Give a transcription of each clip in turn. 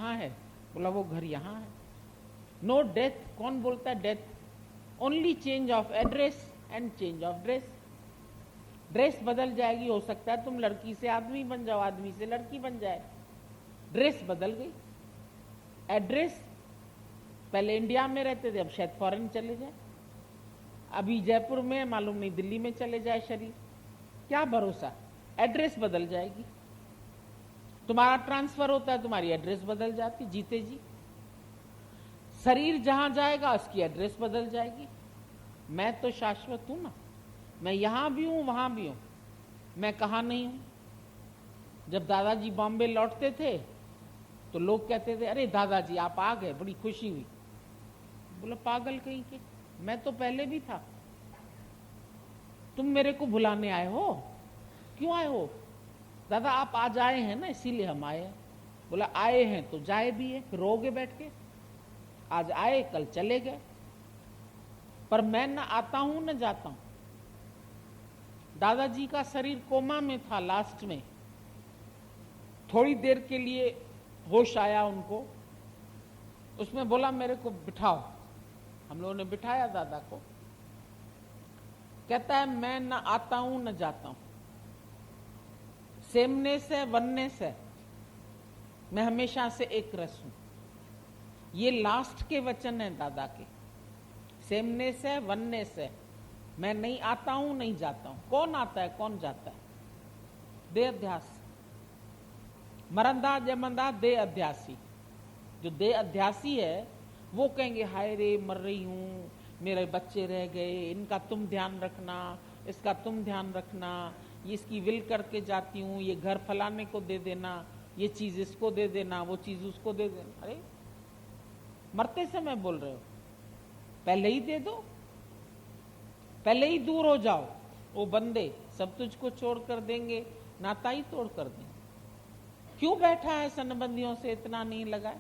कहाँ है? बोला वो घर यहाँ है। नो डेथ, कौन बोलता है death? Only change of address and change of dress. Dress बदल जाएगी, हो सकता है तुम लड़की से आदमी बन जाओ, आदमी से लड़की बन जाए, ड्रेस बदल गई। एड्रेस, पहले इंडिया में रहते थे, अब शायद फॉरेन चले जाए, अभी जयपुर में, मालूम नहीं दिल्ली में चले जाए शरीर, क्या भरोसा? एड्रेस बदल जाएगी। तुम्हारा ट्रांसफर होता है, तुम्हारी एड्रेस बदल जाती जीते जी। शरीर जहां जाएगा उसकी एड्रेस बदल जाएगी। मैं तो शाश्वत हूं ना, मैं यहां भी हूं वहां भी हूं, मैं कहां नहीं हूं। जब दादाजी बॉम्बे लौटते थे तो लोग कहते थे अरे दादाजी आप आ गए, बड़ी खुशी हुई। बोला पागल कहीं के, मैं तो पहले भी था, तुम मेरे को भुलाने आए हो? क्यों आए हो? दादा आप आज आए हैं ना इसीलिए हम आए हैं। बोला आए हैं तो जाए भी है, रोगे बैठ के? आज आए कल चले गए, पर मैं न आता हूं न जाता हूं। दादाजी का शरीर कोमा में था, लास्ट में थोड़ी देर के लिए होश आया उनको, उसमें बोला मेरे को बिठाओ। हम लोगों ने बिठाया दादा को। कहता है मैं न आता हूं न जाता हूं, सेमनेस है वननेस है, मैं हमेशा से एक रस हूं। ये लास्ट के वचन है दादा के। सेमनेस है वननेस है, मैं नहीं आता हूं नहीं जाता हूं। कौन आता है कौन जाता है? देह अध्यास। मरंदा जमंदा देह अध्यासी। जो देह अध्यासी है वो कहेंगे हाय रे मर रही हूं, मेरे बच्चे रह गए, इनका तुम ध्यान रखना, इसका तुम ध्यान रखना, ये इसकी विल करके जाती हूं, ये घर फलाने को दे देना, ये चीज इसको दे देना, वो चीज उसको दे देना। अरे मरते समय बोल रहे हो, पहले ही दे दो, पहले ही दूर हो जाओ। वो बंदे सब तुझको छोड़ कर देंगे, नाता ही तोड़ कर देंगे। क्यों बैठा है संबंधियों से इतना नहीं लगाए?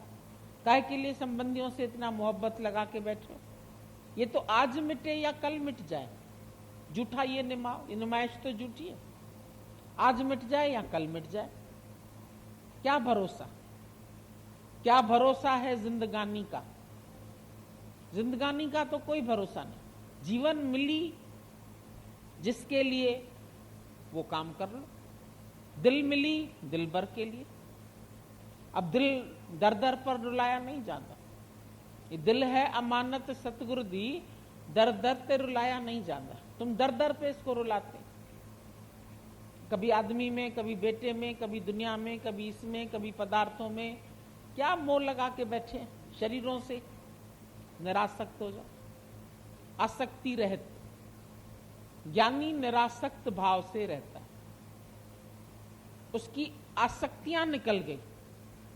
काहे के लिए संबंधियों से इतना मोहब्बत लगा के बैठे? ये तो आज मिटे या कल मिट जाए। झूठा ये नुमाइश तो झूठी है, आज मिट जाए या कल मिट जाए। क्या भरोसा? क्या भरोसा है जिंदगानी का? जिंदगानी का तो कोई भरोसा नहीं। जीवन मिली जिसके लिए वो काम कर लो। दिल मिली दिल भर के लिए। अब दिल दर दर पर रुलाया नहीं जाता। ये दिल है अमानत सतगुरु दी, दर दर पे रुलाया नहीं जाता। तुम दर दर पे इसको रुलाते, कभी आदमी में, कभी बेटे में, कभी दुनिया में, कभी इसमें, कभी पदार्थों में। क्या मोह लगा के बैठे? शरीरों से निरासक्त हो जाओ। आसक्ति रहती, ज्ञानी निरासक्त भाव से रहता है। उसकी आसक्तियां निकल गई,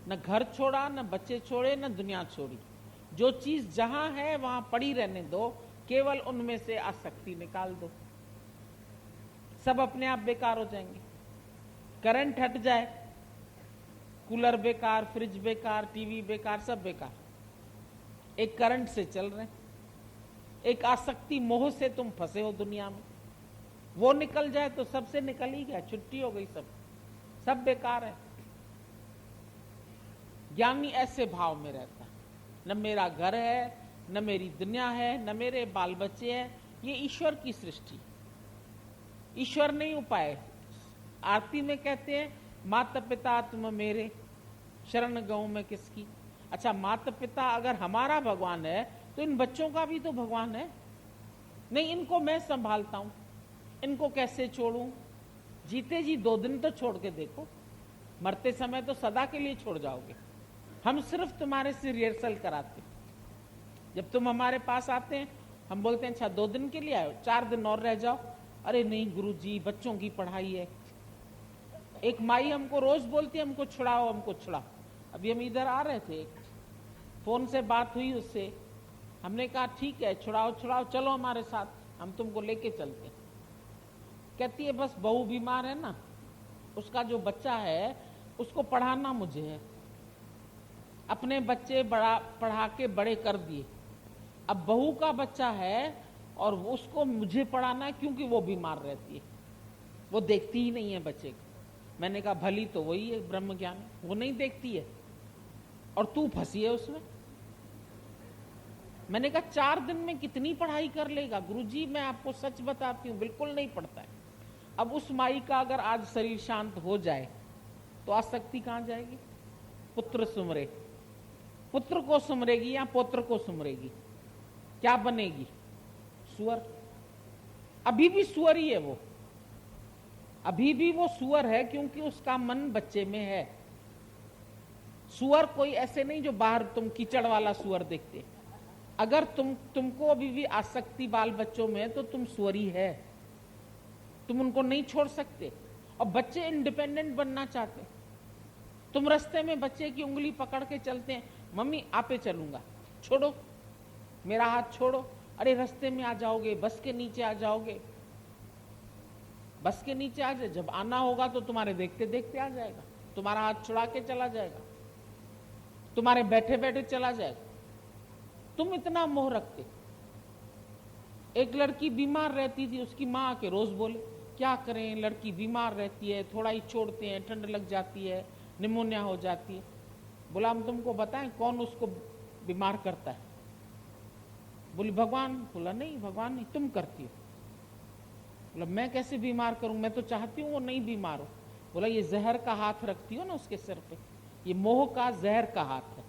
न घर छोड़ा, न बच्चे छोड़े, न दुनिया छोड़ी। जो चीज जहां है वहां पड़ी रहने दो, केवल उनमें से आसक्ति निकाल दो, सब अपने आप बेकार हो जाएंगे। करंट हट जाए, कूलर बेकार, फ्रिज बेकार, टीवी बेकार, सब बेकार। एक करंट से चल रहे, एक आसक्ति मोह से तुम फंसे हो दुनिया में। वो निकल जाए तो सबसे निकल ही गया, छुट्टी हो गई, सब बेकार है। ज्ञानी ऐसे भाव में रहता है, न मेरा घर है, न मेरी दुनिया है, न मेरे बाल बच्चे हैं, ये ईश्वर की सृष्टि। ईश्वर नहीं उपाय। आरती में कहते हैं माता पिता तुम मेरे, शरण गऊ में किसकी। अच्छा, माता पिता अगर हमारा भगवान है तो इन बच्चों का भी तो भगवान है। नहीं, इनको मैं संभालता हूं, इनको कैसे छोड़ूं? जीते जी 2 दिन तो छोड़ के देखो, मरते समय तो सदा के लिए छोड़ जाओगे। हम सिर्फ तुम्हारे से रिहर्सल कराते। जब तुम हमारे पास आते हैं हम बोलते हैं अच्छा 2 दिन के लिए आए, 4 दिन और रह जाओ। अरे नहीं गुरुजी, बच्चों की पढ़ाई है। एक माई हमको रोज बोलती है हमको छुड़ाओ, हमको छुड़ाओ। अभी हम इधर आ रहे थे, फोन से बात हुई उससे, हमने कहा ठीक है छुड़ाओ छुड़ाओ, चलो हमारे साथ, हम तुमको लेके चलते हैं। कहती है बस बहू बीमार है ना, उसका जो बच्चा है उसको पढ़ाना मुझे है। अपने बच्चे पढ़ा के बड़े कर दिए, अब बहू का बच्चा है और उसको मुझे पढ़ाना है क्योंकि वो बीमार रहती है, वो देखती ही नहीं है बच्चे को। मैंने कहा भली तो वही है ब्रह्म ज्ञान, वो नहीं देखती है और तू फंसी है उसमें। मैंने कहा 4 दिन में कितनी पढ़ाई कर लेगा? गुरुजी मैं आपको सच बताती हूं, बिल्कुल नहीं पढ़ता है। अब उस माई का अगर आज शरीर शांत हो जाए तो आसक्ति कहां जाएगी? पुत्र सुमरे, पुत्र को सुमरेगी या पुत्र को सुमरेगी? क्या बनेगी? सुअर। अभी भी सुअर ही है वो, अभी भी वो सुअर है, क्योंकि उसका मन बच्चे में है। सुअर कोई ऐसे नहीं जो बाहर तुम कीचड़ वाला सुअर देखते। अगर तुमको अभी भी आसक्ति बाल बच्चों में है तो तुम सुअरी है, तुम उनको नहीं छोड़ सकते। और बच्चे इंडिपेंडेंट बनना चाहते। तुम रास्ते में बच्चे की उंगली पकड़ के चलते हैं, मम्मी आपे चलूंगा, छोड़ो मेरा हाथ छोड़ो। अरे रास्ते में आ जाओगे, बस के नीचे आ जाओगे, बस के नीचे आ जाए, जब आना होगा तो तुम्हारे देखते देखते आ जाएगा, तुम्हारा हाथ छुड़ा के चला जाएगा, तुम्हारे बैठे बैठे चला जाएगा। तुम इतना मोह रखते। एक लड़की बीमार रहती थी, उसकी माँ आके रोज बोले क्या करें, लड़की बीमार रहती है, थोड़ा ही छोड़ते हैं, ठंड लग जाती है, निमोनिया हो जाती है। बोला हम तुमको बताएं कौन उसको बीमार करता है? बोली भगवान। बोला नहीं भगवान नहीं, तुम करती हो। बोला मैं कैसे बीमार करूं, मैं तो चाहती हूं वो नहीं बीमार हो। बोला ये जहर का हाथ रखती हो ना उसके सिर पे, ये मोह का जहर का हाथ है।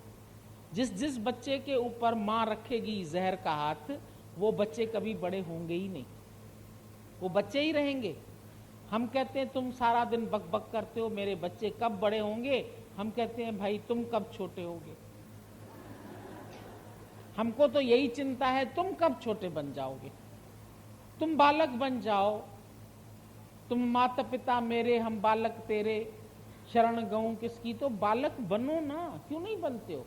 जिस जिस बच्चे के ऊपर माँ रखेगी जहर का हाथ, वो बच्चे कभी बड़े होंगे ही नहीं, वो बच्चे ही रहेंगे। हम कहते हैं तुम सारा दिन बक बक करते हो, मेरे बच्चे कब बड़े होंगे? हम कहते हैं भाई तुम कब छोटे होगे? हमको तो यही चिंता है, तुम कब छोटे बन जाओगे, तुम बालक बन जाओ। तुम माता पिता मेरे, हम बालक तेरे, शरण गऊं किसकी? तो बालक बनो ना, क्यों नहीं बनते हो?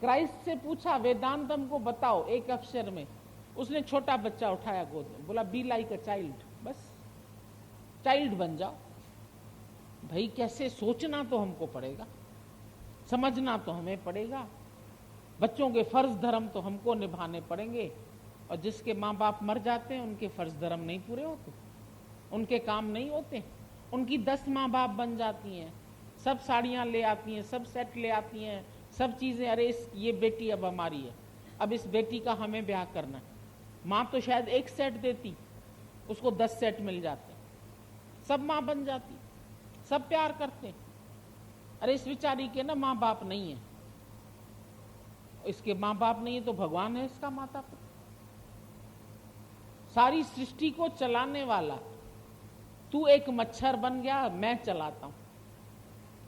क्राइस्ट से पूछा वेदांत हमको बताओ एक अक्षर में, उसने छोटा बच्चा उठाया गोद में, बोला बी लाइक अ चाइल्ड, बस चाइल्ड बन जाओ। भाई कैसे सोचना तो हमको पड़ेगा, समझना तो हमें पड़ेगा, बच्चों के फर्ज धर्म तो हमको निभाने पड़ेंगे। और जिसके माँ बाप मर जाते हैं उनके फर्ज धर्म नहीं पूरे होते, उनके काम नहीं होते। उनकी 10 माँ बाप बन जाती हैं, सब साड़ियाँ ले आती हैं, सब सेट ले आती हैं, सब चीज़ें। अरे ये बेटी अब हमारी है, अब इस बेटी का हमें ब्याह करना है। माँ तो शायद 1 सेट देती, उसको 10 सेट मिल जाते। सब माँ बन जाती, सब प्यार करते। अरे इस बेचारी के ना माँ बाप नहीं है, इसके माँ बाप नहीं है तो भगवान है इसका माता पिता। सारी सृष्टि को चलाने वाला तू एक मच्छर बन गया, मैं चलाता हूं।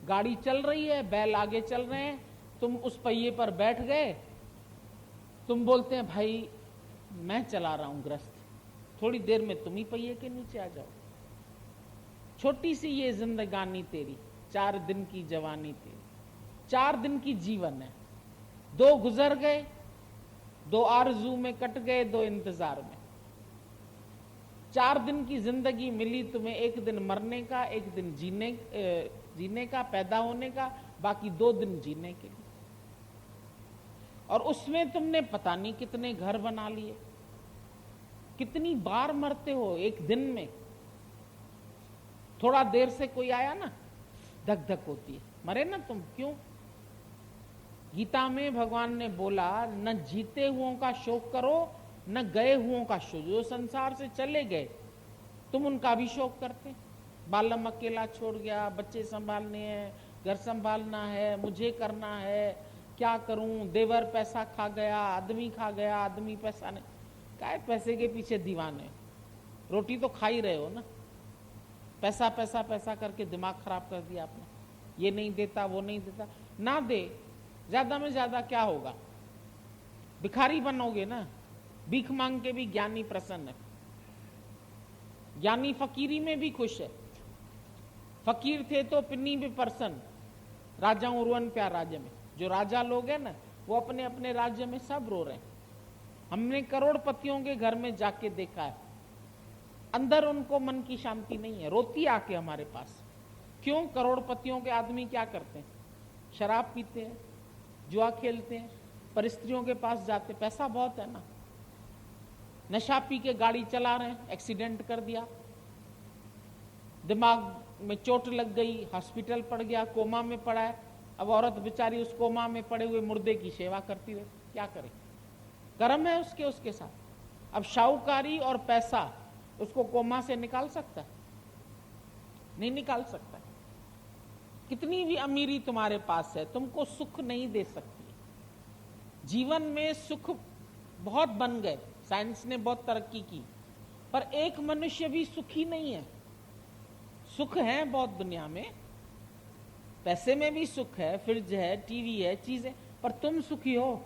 गाड़ी चल रही है, बैल आगे चल रहे हैं, तुम उस पहिए पर बैठ गए, तुम बोलते हैं भाई मैं चला रहा हूं ग्रस्त, थोड़ी देर में तुम ही पहिए के नीचे आ जाओ। छोटी सी ये जिंदगानी तेरी, 4 दिन की जवानी तेरी, 4 दिन की जीवन है। 2 गुजर गए, 2 आरज़ू में कट गए, 2 इंतजार में। 4 दिन की जिंदगी मिली तुम्हें, 1 दिन मरने का, 1 दिन जीने का, पैदा होने का, बाकी 2 दिन जीने के लिए। और उसमें तुमने पता नहीं कितने घर बना लिए, कितनी बार मरते हो एक दिन में। थोड़ा देर से कोई आया ना, धक धक होती है, मरे ना तुम, क्यों? गीता में भगवान ने बोला न जीते हुओं का शोक करो, न गए हुओं का शोक। जो संसार से चले गए तुम उनका भी शोक करते। बालम अकेला छोड़ गया, बच्चे संभालने हैं, घर संभालना है, मुझे करना है, क्या करूं, देवर पैसा खा गया, आदमी खा गया, आदमी पैसा नहीं। काय पैसे के पीछे दीवाने, रोटी तो खा ही रहे हो ना। पैसा पैसा पैसा करके दिमाग खराब कर दिया आपने, ये नहीं देता वो नहीं देता। ना दे, ज्यादा में ज्यादा क्या होगा, भिखारी बनोगे ना। भीख मांग के भी ज्ञानी प्रसन्न है, ज्ञानी फकीरी में भी खुश है। फकीर थे तो पिन्नी भी प्रसन्न, राजा उर्वन प्यार राज्य में। जो राजा लोग हैं ना, वो अपने अपने राज्य में सब रो रहे हैं। हमने करोड़पतियों के घर में जाके देखा है, अंदर उनको मन की शांति नहीं है, रोती आके हमारे पास। क्यों? करोड़पतियों के आदमी क्या करते हैं? शराब पीते हैं, जुआ खेलते हैं, पर स्त्रियों के पास जाते, पैसा बहुत है ना। नशा पी के गाड़ी चला रहे हैं, एक्सीडेंट कर दिया, दिमाग में चोट लग गई, हॉस्पिटल पड़ गया, कोमा में पड़ा है, अब औरत बेचारी उस कोमा में पड़े हुए मुर्दे की सेवा करती रहे, क्या करे, कर्म है उसके साथ। अब शाहूकारी और पैसा उसको कोमा से निकाल सकता है? नहीं निकाल सकता। कितनी भी अमीरी तुम्हारे पास है, तुमको सुख नहीं दे सकती। जीवन में सुख बहुत बन गए, साइंस ने बहुत तरक्की की, पर एक मनुष्य भी सुखी नहीं है। सुख है बहुत दुनिया में, पैसे में भी सुख है, फ्रिज है, टीवी है, चीजें, पर तुम सुखी हो?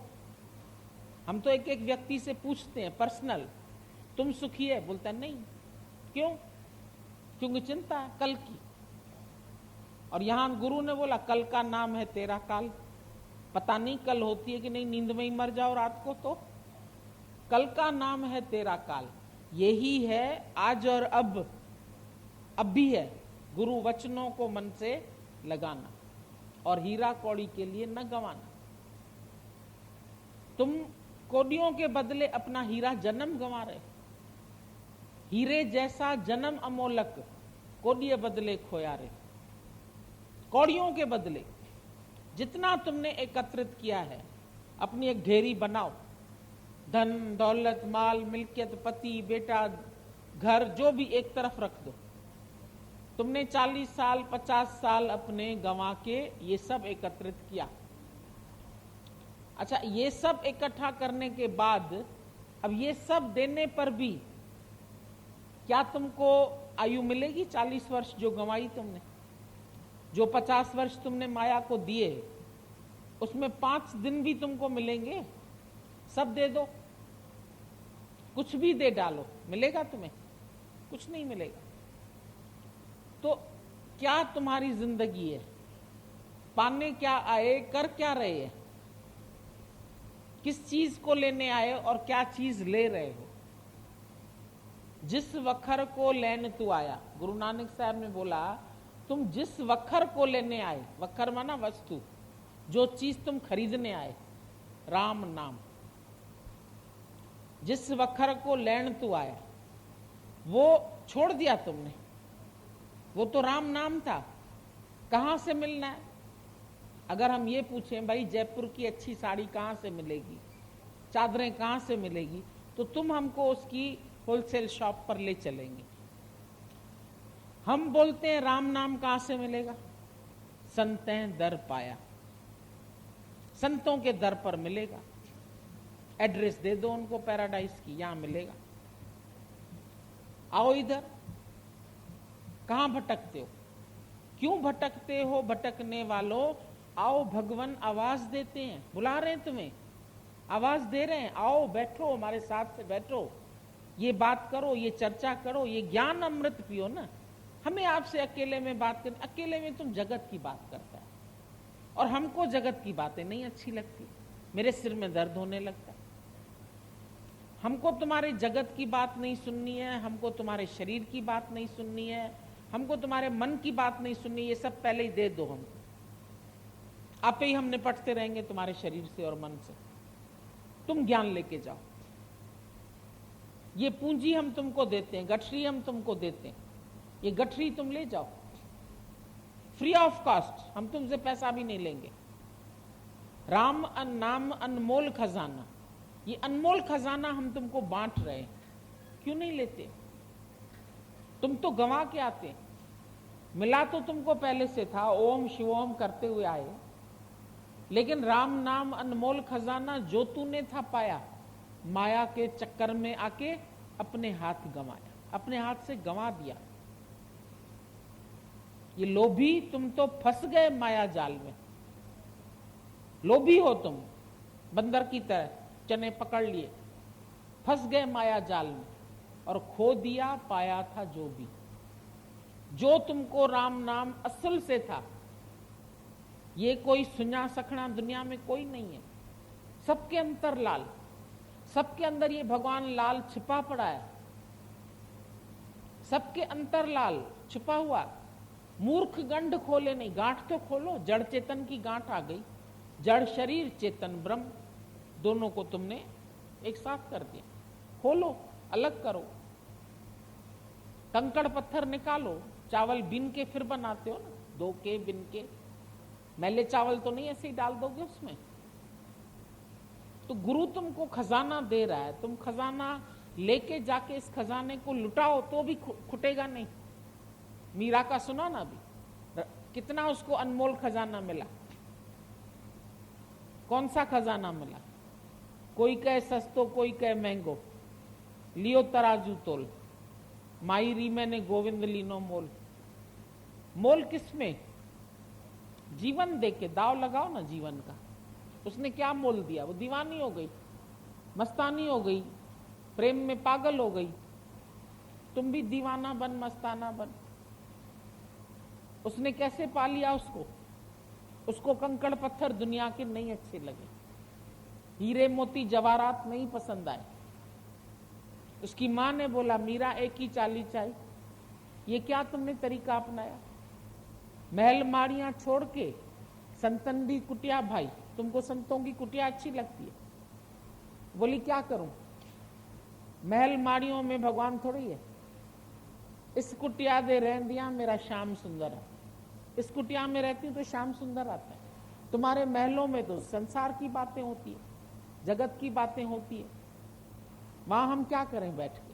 हम तो एक एक व्यक्ति से पूछते हैं पर्सनल, तुम सुखी है? बोलता नहीं। क्यों? क्योंकि चिंता है कल की। और यहां गुरु ने बोला कल का नाम है तेरा काल। पता नहीं कल होती है कि नहीं, नींद में ही मर जाओ रात को तो। कल का नाम है तेरा काल, यही है आज और अब भी है। गुरु वचनों को मन से लगाना और हीरा कौड़ी के लिए न गंवाना। तुम कौड़ियों के बदले अपना हीरा जन्म गंवा रहे। हीरे जैसा जन्म अमोलक, कौड़िये बदले खोया रे। कौड़ियों के बदले जितना तुमने एकत्रित किया है, अपनी एक ढेरी बनाओ। धन दौलत माल मिल्कियत पति बेटा घर जो भी एक तरफ रख दो। तुमने 40 साल 50 साल अपने गंवा के ये सब एकत्रित किया। अच्छा, ये सब इकट्ठा करने के बाद अब ये सब देने पर भी क्या तुमको आयु मिलेगी? 40 वर्ष जो गंवाई तुमने, जो 50 वर्ष तुमने माया को दिए, उसमें 5 दिन भी तुमको मिलेंगे? सब दे दो, कुछ भी दे डालो, मिलेगा तुम्हें? कुछ नहीं मिलेगा। तो क्या तुम्हारी जिंदगी है? पाने क्या आए, कर क्या रहे हैं? किस चीज को लेने आए और क्या चीज ले रहे हो? जिस वखर को लेने तू आया, गुरु नानक साहब ने बोला तुम जिस वखर को लेने आए, वखर माना वस्तु, जो चीज तुम खरीदने आए, राम नाम। जिस वखर को लेने तू आया वो छोड़ दिया तुमने, वो तो राम नाम था। कहां से मिलना है? अगर हम ये पूछें भाई जयपुर की अच्छी साड़ी कहां से मिलेगी, चादरें कहां से मिलेगी, तो तुम हमको उसकी होलसेल शॉप पर ले चलेंगे। हम बोलते हैं राम नाम कहां से मिलेगा? संतें दर पाया, संतों के दर पर मिलेगा। एड्रेस दे दो उनको पैराडाइज की, यहां मिलेगा। आओ इधर। कहां भटकते हो? क्यों भटकते हो? भटकने वालों आओ, भगवान आवाज देते हैं, बुला रहे हैं तुम्हें, आवाज दे रहे हैं, आओ बैठो, हमारे साथ से बैठो, ये बात करो, ये चर्चा करो, ये ज्ञान अमृत पियो ना। हमें आपसे अकेले में बात करनी, अकेले में तुम जगत की बात करता है और हमको जगत की बातें नहीं अच्छी लगती, मेरे सिर में दर्द होने लगता है। हमको तुम्हारे जगत की बात नहीं सुननी है, हमको तुम्हारे शरीर की बात नहीं सुननी है, हमको तुम्हारे मन की बात नहीं सुननी, ये सब पहले ही दे दो हमको। आप ही हम निपटते रहेंगे तुम्हारे शरीर से और मन से। तुम ज्ञान लेके जाओ, ये पूंजी हम तुमको देते हैं, गठरी हम तुमको देते हैं, ये गठरी तुम ले जाओ फ्री ऑफ कॉस्ट, हम तुमसे पैसा भी नहीं लेंगे। राम नाम अनमोल खजाना, ये अनमोल खजाना हम तुमको बांट रहे हैं, क्यों नहीं लेते? तुम तो गंवा के आते, मिला तो तुमको पहले से था, ओम शिवोम करते हुए आए, लेकिन राम नाम अनमोल खजाना जो तूने था पाया, माया के चक्कर में आके अपने हाथ गंवाया, अपने हाथ से गंवा दिया। ये लोभी, तुम तो फंस गए माया जाल में। लोभी हो तुम, बंदर की तरह चने पकड़ लिए, फंस गए माया जाल में और खो दिया पाया था जो भी। जो तुमको राम नाम असल से था, ये कोई सुना सखना दुनिया में कोई नहीं है। सबके अंतर लाल, सबके अंदर ये भगवान लाल छिपा पड़ा है, सबके अंतर लाल छिपा हुआ। मूर्ख गंढ खोले नहीं, गांठ तो खोलो। जड़ चेतन की गांठ आ गई, जड़ शरीर चेतन ब्रह्म, दोनों को तुमने एक साथ कर दिया। खोलो, अलग करो, कंकड़ पत्थर निकालो। चावल बिन के फिर बनाते हो ना, धो के बिन के, मैले चावल तो नहीं ऐसे ही डाल दोगे उसमें। तो गुरु तुमको खजाना दे रहा है, तुम खजाना लेके जाके इस खजाने को लुटाओ तो भी खुटेगा नहीं। मीरा का सुना ना अभी, कितना उसको अनमोल खजाना मिला। कौन सा खजाना मिला? कोई कहे सस्तो, कोई कहे महंगो, लियो तराजू तोल, माई री मैंने गोविंद लीनो मोल। मोल किसमें? जीवन दे के दाव लगाओ ना जीवन का। उसने क्या मोल दिया? वो दीवानी हो गई, मस्तानी हो गई, प्रेम में पागल हो गई। तुम भी दीवाना बन, मस्ताना बन। उसने कैसे पा लिया उसको? उसको कंकड़ पत्थर दुनिया के नहीं अच्छे लगे, हीरे मोती जवाहरात नहीं पसंद आए। उसकी मां ने बोला, मीरा एक ही चाली चाहिए। ये क्या तुमने तरीका अपनाया? महल माड़ियां छोड़ के संतन दी कुटिया भाई। तुमको संतों की कुटिया अच्छी लगती है? बोली क्या करूं, महल माड़ियों में भगवान थोड़ी है। इस कुटिया दे रह दिया मेरा श्याम सुंदर है। इस कुटिया में रहती हूं तो श्याम सुंदर आता है। तुम्हारे महलों में तो संसार की बातें होती है, जगत की बातें होती है। वहां हम क्या करें बैठ के?